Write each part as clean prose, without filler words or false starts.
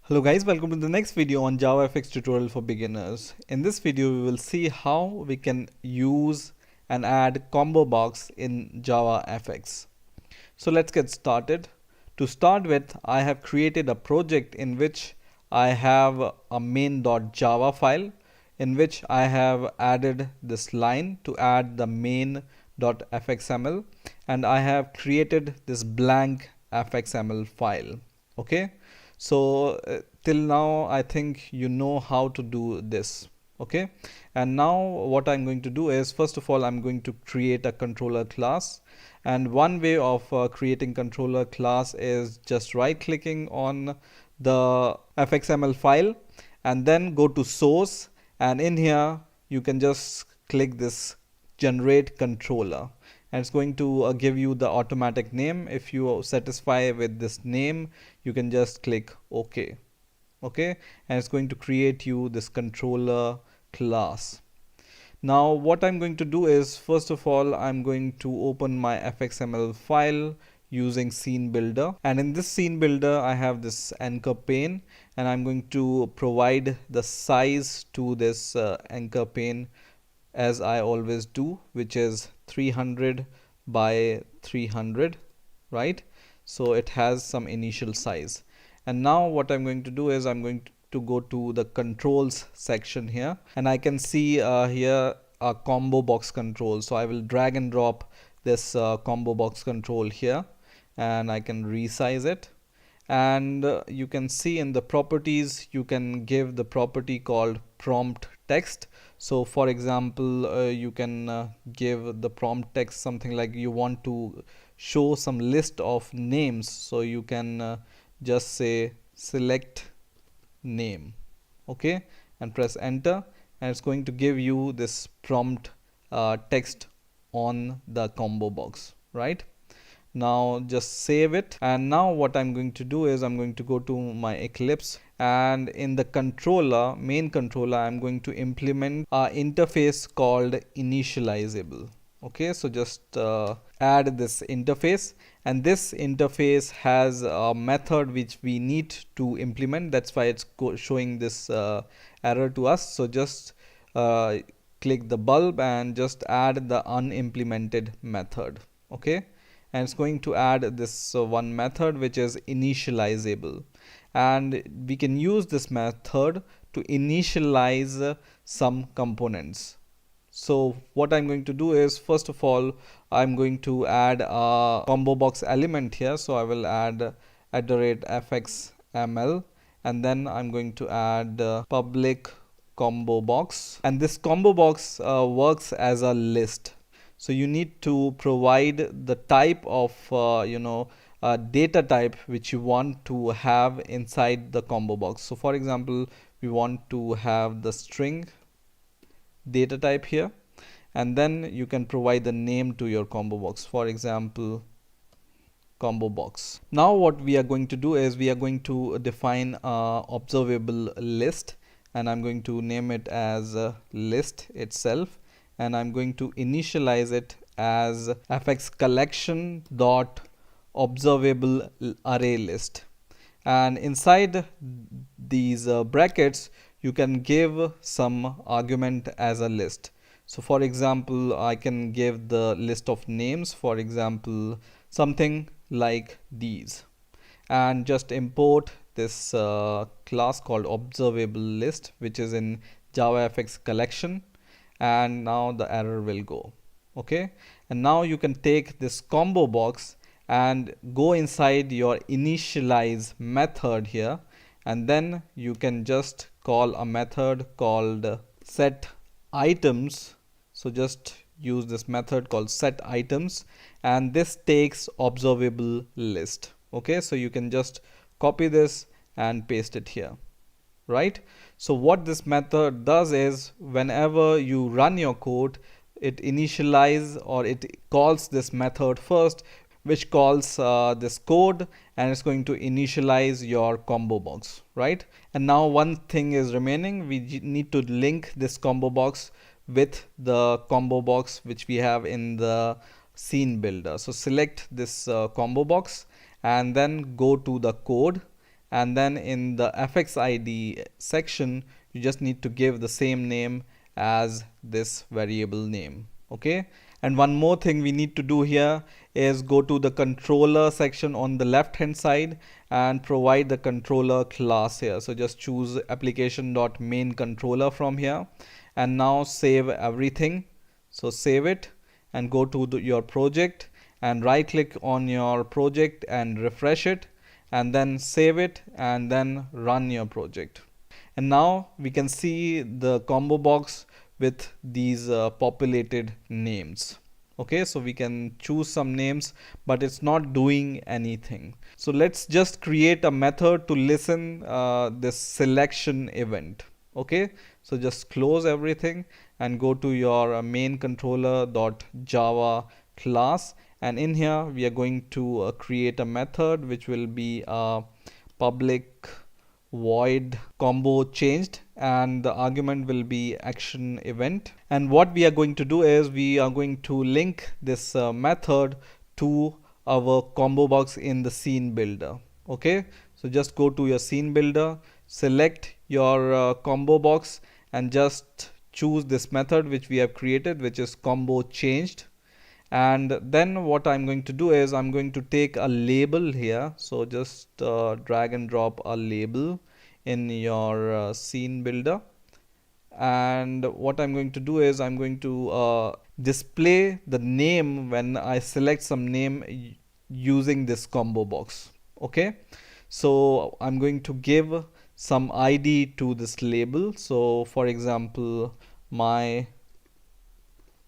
Hello guys, welcome to the next video on JavaFx tutorial for beginners. In this video we will see how we can use and add ComboBox in JavaFx. So let's get started. To start with, I have created a project in which I have a main.java file in which I have added this line to add the main.fxml, and I have created this blank fxml file. Okay, so till now I think you know how to do this. Okay, and now what I'm going to do is, first of all, I'm going to create a controller class. And one way of creating controller class is just right clicking on the fxml file and then go to source, and in here you can just click this generate controller, and it's going to give you the automatic name. If you are satisfied with this name, you can just click OK. Okay, and it's going to create you this controller class. Now what I'm going to do is, first of all, I'm going to open my fxml file using scene builder, and in this scene builder I have this anchor pane, and I'm going to provide the size to this anchor pane as I always do, which is 300 by 300, right? So it has some initial size. And now what I'm going to do is, I'm going to go to the controls section here, and I can see here a ComboBox control. So I will drag and drop this ComboBox control here, and I can resize it. And you can see in the properties you can give the property called prompt text. So for example, you can give the prompt text something like you want to show some list of names, so you can just say select name, okay, and press enter, and it's going to give you this prompt text on the ComboBox, right? Now just save it, and now what I'm going to do is, I'm going to go to my Eclipse, and in the controller, main controller, I'm going to implement an interface called initializable. Okay, so just add this interface, and this interface has a method which we need to implement. That's why it's showing this error to us. So just click the bulb and just add the unimplemented method. Okay, and it's going to add this one method which is initializable, and we can use this method to initialize some components. So what I'm going to do is, first of all, I'm going to add a ComboBox element here. So I will add @fxml, and then I'm going to add public ComboBox, and this ComboBox works as a list. So you need to provide the type of data type which you want to have inside the ComboBox. So for example, we want to have the string data type here, and then you can provide the name to your ComboBox, for example, ComboBox. Now what we are going to do is, we are going to define a observable list, and I'm going to name it as list itself, and I'm going to initialize it as fx collection dot observable array list, and inside these brackets you can give some argument as a list. So for example, I can give the list of names, for example something like these, and just import this class called observable list, which is in JavaFX collection, and now the error will go. Okay, and now you can take this ComboBox and go inside your initialize method here, and then you can just call a method called set items. So just use this method called set items, and this takes observable list. Okay, so you can just copy this and paste it here, right? So what this method does is, whenever you run your code, it initialize, or it calls this method first, which calls this code, and it's going to initialize your ComboBox, right? And now one thing is remaining. We need to link this ComboBox with the ComboBox which we have in the scene builder. So select this ComboBox, and then go to the code, and then in the fx id section you just need to give the same name as this variable name. Okay, and one more thing we need to do here is go to the controller section on the left hand side and provide the controller class here. So just choose application.main controller from here and now save everything. So save it and go to your project and right click on your project and refresh it and then save it and then run your project. And now we can see the combo box with these populated names. Okay, so we can choose some names but it's not doing anything. So let's just create a method to listen this selection event. Okay, so just close everything and go to your main controller.java class, and in here we are going to create a method which will be a public void combo changed, and the argument will be action event. And what we are going to do is we are going to link this method to our combo box in the scene builder. Okay, so just go to your scene builder, select your combo box and just choose this method which we have created, which is combo changed. And then what I'm going to do is I'm going to take a label here. So just drag and drop a label in your scene builder, and what I'm going to do is I'm going to display the name when I select some name using this combo box. Okay, so I'm going to give some ID to this label. So for example, my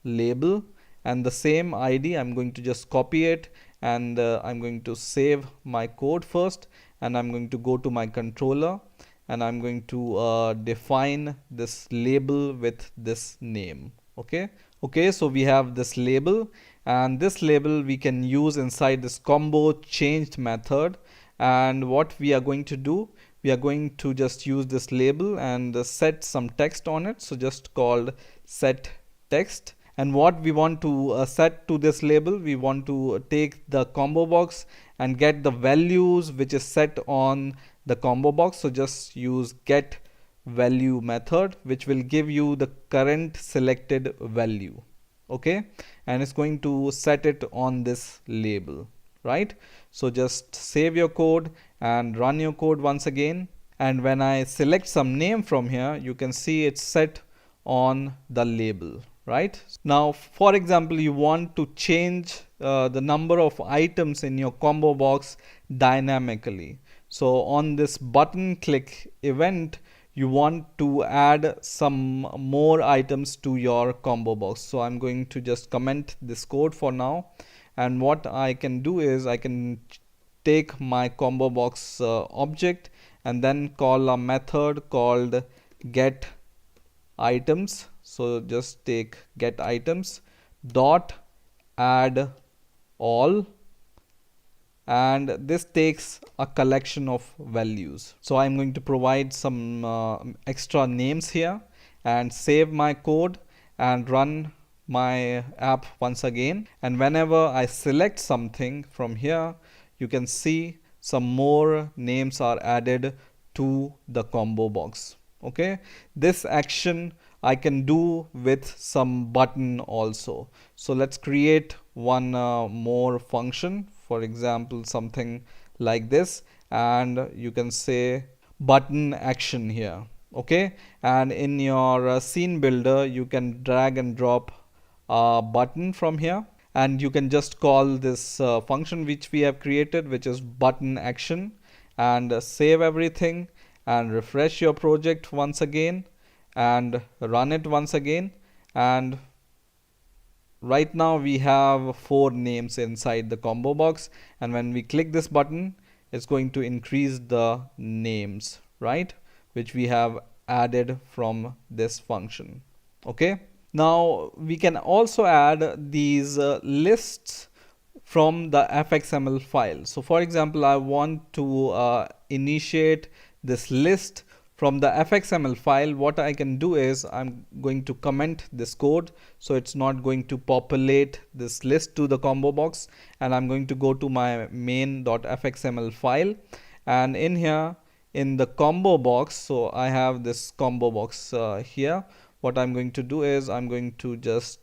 label, and the same ID I'm going to just copy it, and I'm going to save my code first, and I'm going to go to my controller and I'm going to define this label with this name. Okay, so we have this label, and this label we can use inside this combo changed method. And what we are going to do, we are going to just use this label and set some text on it. So just called set text. And what we want to set to this label, we want to take the combo box and get the values which is set on the combo box. So just use get value method, which will give you the current selected value. Okay, and it's going to set it on this label, right? So just save your code and run your code once again, and when I select some name from here, you can see it's set on the label. Right now, for example, you want to change the number of items in your combo box dynamically. So on this button click event, you want to add some more items to your combo box. So I'm going to just comment this code for now, and what I can do is I can take my combo box object and then call a method called get items. So just take get items dot add all, and this takes a collection of values. So I'm going to provide some extra names here and save my code and run my app once again. And whenever I select something from here, you can see some more names are added to the combo box. Okay, this action I can do with some button also. So let's create one more function, for example something like this, and you can say button action here. Okay, and in your scene builder you can drag and drop a button from here, and you can just call this function which we have created, which is button action, and save everything and refresh your project once again and run it once again. And right now we have 4 names inside the combo box, and when we click this button, it's going to increase the names, right, which we have added from this function. Okay, now we can also add these lists from the fxml file. So for example, I want to initiate this list from the fxml file. What I can do is I'm going to comment this code, so it's not going to populate this list to the combo box, and I'm going to go to my main.fxml file, and in here in the combo box, so I have this combo box here. What I'm going to do is I'm going to just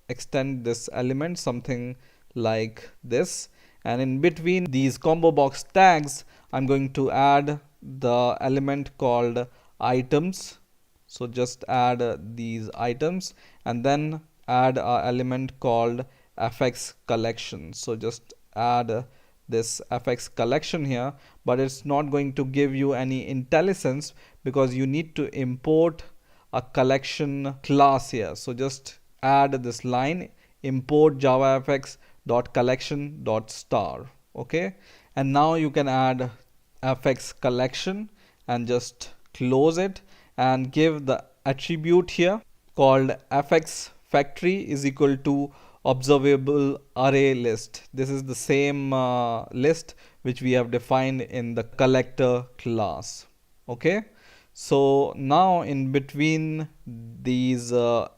extend this element something like this, and in between these combo box tags I'm going to add the element called items. So just add these items, and then add a element called fx collection. So just add this fx collection here, but it's not going to give you any IntelliSense because you need to import a collection class here. So just add this line, import JavaFx dot collection dot star. Okay, and now you can add fx collection and just close it and give the attribute here called fx factory is equal to observable array list. This is the same list which we have defined in the collector class. Okay, so now in between these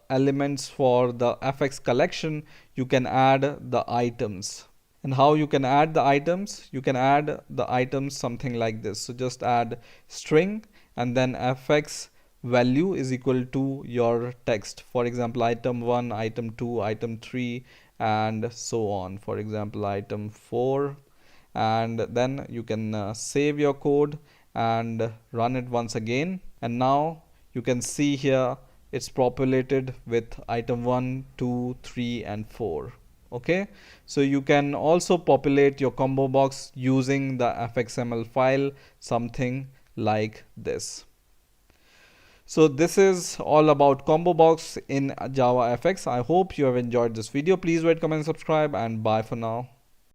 elements for the fx collection you can add the items. And how you can add the items? You can add the items something like this. So just add string and then fx value is equal to your text. For example, item 1, item 2, item 3, and so on. For example, item 4, and then you can save your code and run it once again, and now you can see here it's populated with item 1, 2, 3, and 4. Okay, so you can also populate your combo box using the fxml file something like this. So this is all about ComboBox in JavaFX. I hope you have enjoyed this video. Please rate, comment, subscribe, and bye for now.